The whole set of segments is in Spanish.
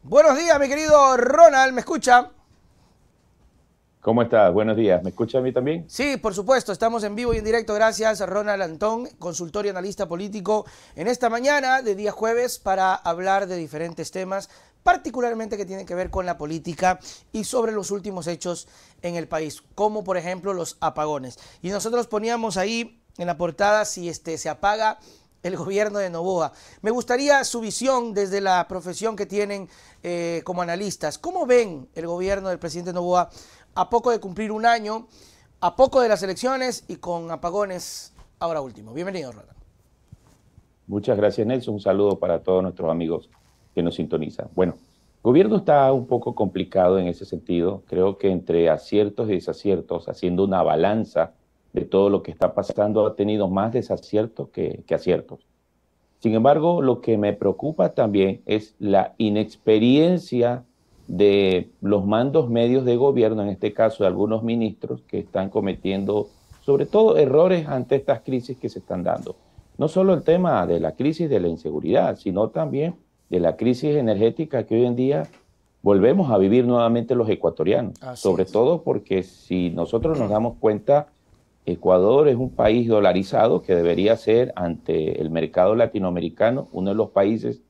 Buenos días, mi querido Ronald, ¿me escucha? ¿Cómo estás? Buenos días. ¿Me escucha a mí también? Sí, por supuesto, estamos en vivo y en directo. Gracias a Ronald Antón, consultor y analista político, en esta mañana de día jueves para hablar de diferentes temas, particularmente que tienen que ver con la política y sobre los últimos hechos en el país, como por ejemplo los apagones. Y nosotros poníamos ahí en la portada si se apaga el gobierno de Noboa. Me gustaría su visión desde la profesión que tienen como analistas. ¿Cómo ven el gobierno del presidente Noboa a poco de cumplir un año, a poco de las elecciones y con apagones ahora último? Bienvenido, Ronald. Muchas gracias, Nelson. Un saludo para todos nuestros amigos que nos sintonizan. Bueno, el gobierno está un poco complicado en ese sentido. Creo que entre aciertos y desaciertos, haciendo una balanza de todo lo que está pasando, ha tenido más desaciertos que aciertos. Sin embargo, lo que me preocupa también es la inexperiencia de los mandos medios de gobierno, en este caso de algunos ministros que están cometiendo sobre todo errores ante estas crisis que se están dando. No solo el tema de la crisis de la inseguridad, sino también de la crisis energética que hoy en día volvemos a vivir nuevamente los ecuatorianos. Así Sobre es. todo porque si nosotros nos damos cuenta, Ecuador es un país dolarizado que debería ser ante el mercado latinoamericano uno de los países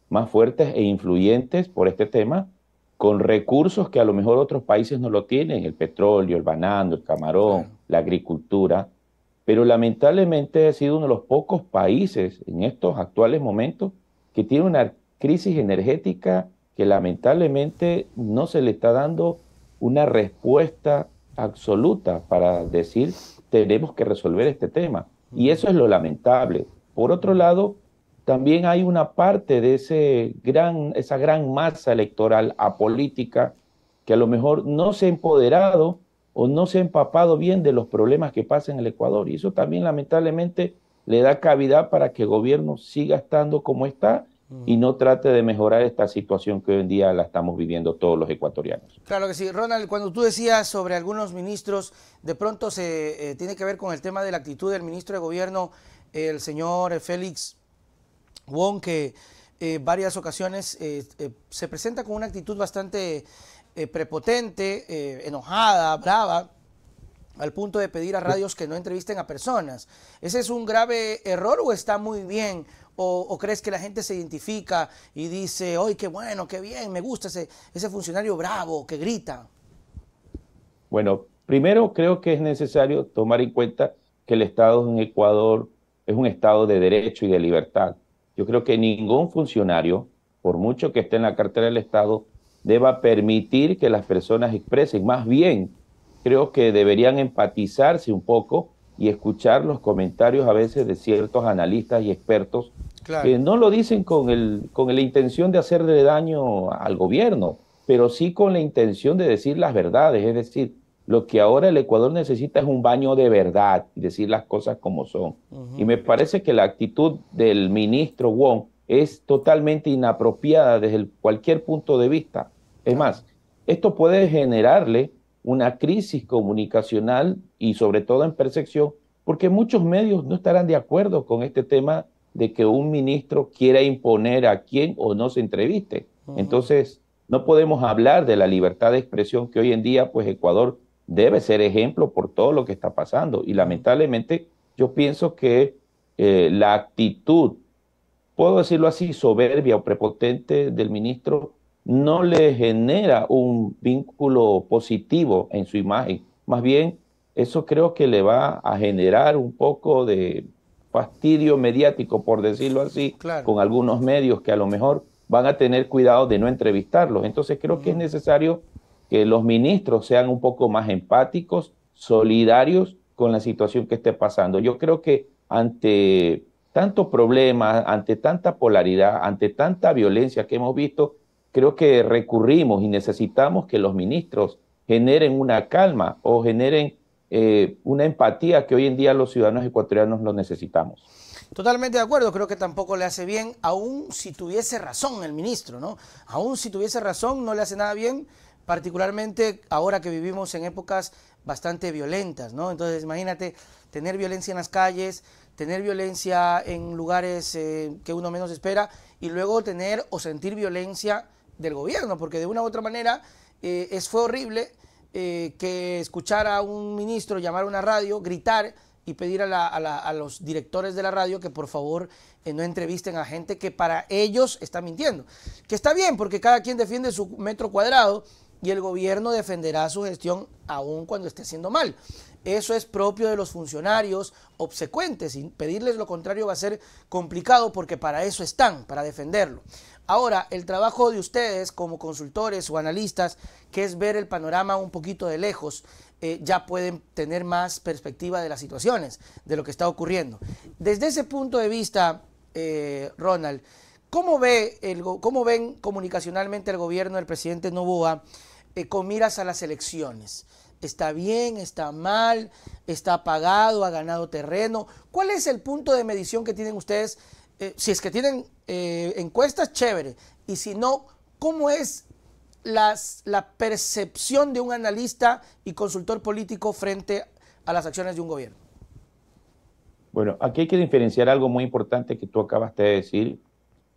más fuertes e influyentes por este tema, con recursos que a lo mejor otros países no lo tienen, el petróleo, el banano, el camarón, Claro. la agricultura, pero lamentablemente ha sido uno de los pocos países en estos actuales momentos que tiene una crisis energética que lamentablemente no se le está dando una respuesta absoluta para decir tenemos que resolver este tema. Y eso es lo lamentable. Por otro lado, también hay una parte de esa gran masa electoral apolítica que a lo mejor no se ha empoderado o no se ha empapado bien de los problemas que pasan en el Ecuador. Y eso también lamentablemente le da cavidad para que el gobierno siga estando como está y no trate de mejorar esta situación que hoy en día la estamos viviendo todos los ecuatorianos. Claro que sí. Ronald, cuando tú decías sobre algunos ministros, de pronto se tiene que ver con el tema de la actitud del ministro de gobierno, el señor Félix Wong, que varias ocasiones se presenta con una actitud bastante prepotente, enojada, brava, al punto de pedir a radios que no entrevisten a personas. ¿Ese es un grave error o está muy bien? ¿O crees que la gente se identifica y dice, ¡ay, qué bueno, qué bien, me gusta ese funcionario bravo que grita? Bueno, primero creo que es necesario tomar en cuenta que el Estado en Ecuador es un Estado de derecho y de libertad. Yo creo que ningún funcionario, por mucho que esté en la cartera del Estado, deba permitir que las personas expresen. Más bien, creo que deberían empatizarse un poco y escuchar los comentarios a veces de ciertos analistas y expertos Claro. que no lo dicen con la intención de hacerle daño al gobierno, pero sí con la intención de decir las verdades. Es decir, lo que ahora el Ecuador necesita es un baño de verdad y decir las cosas como son. Y me parece que la actitud del ministro Wong es totalmente inapropiada desde cualquier punto de vista. Es Claro. más, esto puede generarle una crisis comunicacional y sobre todo en percepción, porque muchos medios no estarán de acuerdo con este tema de que un ministro quiera imponer a quien o no se entreviste. Entonces, no podemos hablar de la libertad de expresión que hoy en día, pues Ecuador debe ser ejemplo por todo lo que está pasando. Y lamentablemente yo pienso que la actitud, puedo decirlo así, soberbia o prepotente del ministro, no le genera un vínculo positivo en su imagen. Más bien, eso creo que le va a generar un poco de fastidio mediático, por decirlo así, Claro. con algunos medios que a lo mejor van a tener cuidado de no entrevistarlos. Entonces creo que es necesario que los ministros sean un poco más empáticos, solidarios con la situación que esté pasando. Yo creo que ante tanto problema, ante tanta polaridad, ante tanta violencia que hemos visto, creo que recurrimos y necesitamos que los ministros generen una calma o generen una empatía que hoy en día los ciudadanos ecuatorianos lo necesitamos. Totalmente de acuerdo, creo que tampoco le hace bien, aun si tuviese razón el ministro, ¿no? Aun si tuviese razón, no le hace nada bien, particularmente ahora que vivimos en épocas bastante violentas, ¿no? Entonces, imagínate tener violencia en las calles, tener violencia en lugares que uno menos espera y luego tener o sentir violencia del gobierno, porque de una u otra manera fue horrible que escuchar a un ministro llamar a una radio, gritar y pedir a los directores de la radio que por favor no entrevisten a gente que para ellos está mintiendo. Que está bien, porque cada quien defiende su metro cuadrado y el gobierno defenderá su gestión aun cuando esté haciendo mal. Eso es propio de los funcionarios obsecuentes y pedirles lo contrario va a ser complicado porque para eso están, para defenderlo. Ahora, el trabajo de ustedes como consultores o analistas, que es ver el panorama un poquito de lejos, ya pueden tener más perspectiva de las situaciones, de lo que está ocurriendo. Desde ese punto de vista, Ronald, ¿cómo ven comunicacionalmente el gobierno del presidente Noboa con miras a las elecciones? ¿Está bien? ¿Está mal? ¿Está apagado? ¿Ha ganado terreno? ¿Cuál es el punto de medición que tienen ustedes? Si es que tienen encuestas, chévere. Y si no, ¿cómo es la percepción de un analista y consultor político frente a las acciones de un gobierno? Bueno, aquí hay que diferenciar algo muy importante que tú acabaste de decir.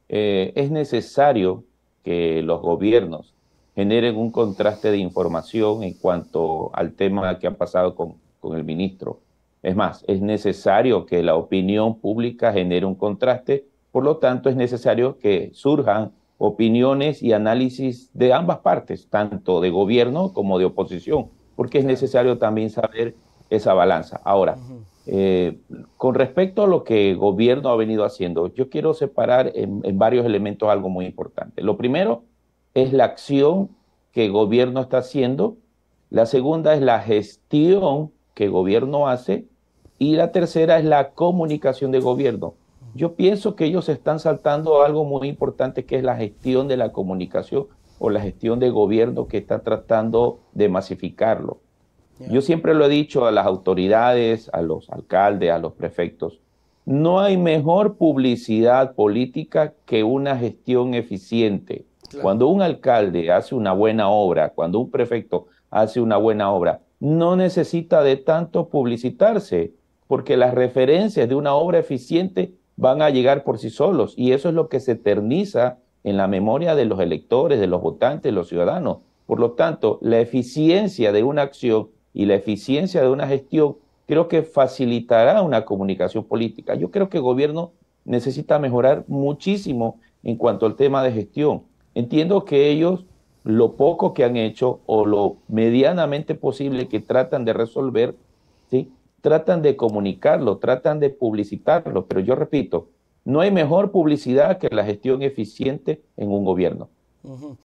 Es necesario que los gobiernos generen un contraste de información en cuanto al tema que ha pasado con el ministro. Es más, es necesario que la opinión pública genere un contraste, por lo tanto es necesario que surjan opiniones y análisis de ambas partes, tanto de gobierno como de oposición, porque es necesario también saber esa balanza. Ahora, con respecto a lo que el gobierno ha venido haciendo, yo quiero separar en varios elementos algo muy importante. Lo primero es la acción que el gobierno está haciendo, la segunda es la gestión que el gobierno hace y la tercera es la comunicación de gobierno. Yo pienso que ellos están saltando algo muy importante que es la gestión de la comunicación o la gestión de gobierno que está tratando de masificarlo. Yo siempre lo he dicho a las autoridades, a los alcaldes, a los prefectos, no hay mejor publicidad política que una gestión eficiente. Claro. Cuando un alcalde hace una buena obra, cuando un prefecto hace una buena obra, no necesita de tanto publicitarse, porque las referencias de una obra eficiente van a llegar por sí solos, y eso es lo que se eterniza en la memoria de los electores, de los votantes, de los ciudadanos. Por lo tanto, la eficiencia de una acción y la eficiencia de una gestión creo que facilitará una comunicación política. Yo creo que el gobierno necesita mejorar muchísimo en cuanto al tema de gestión. Entiendo que ellos, lo poco que han hecho o lo medianamente posible que tratan de resolver, ¿sí?, tratan de comunicarlo, tratan de publicitarlo, pero yo repito, no hay mejor publicidad que la gestión eficiente en un gobierno.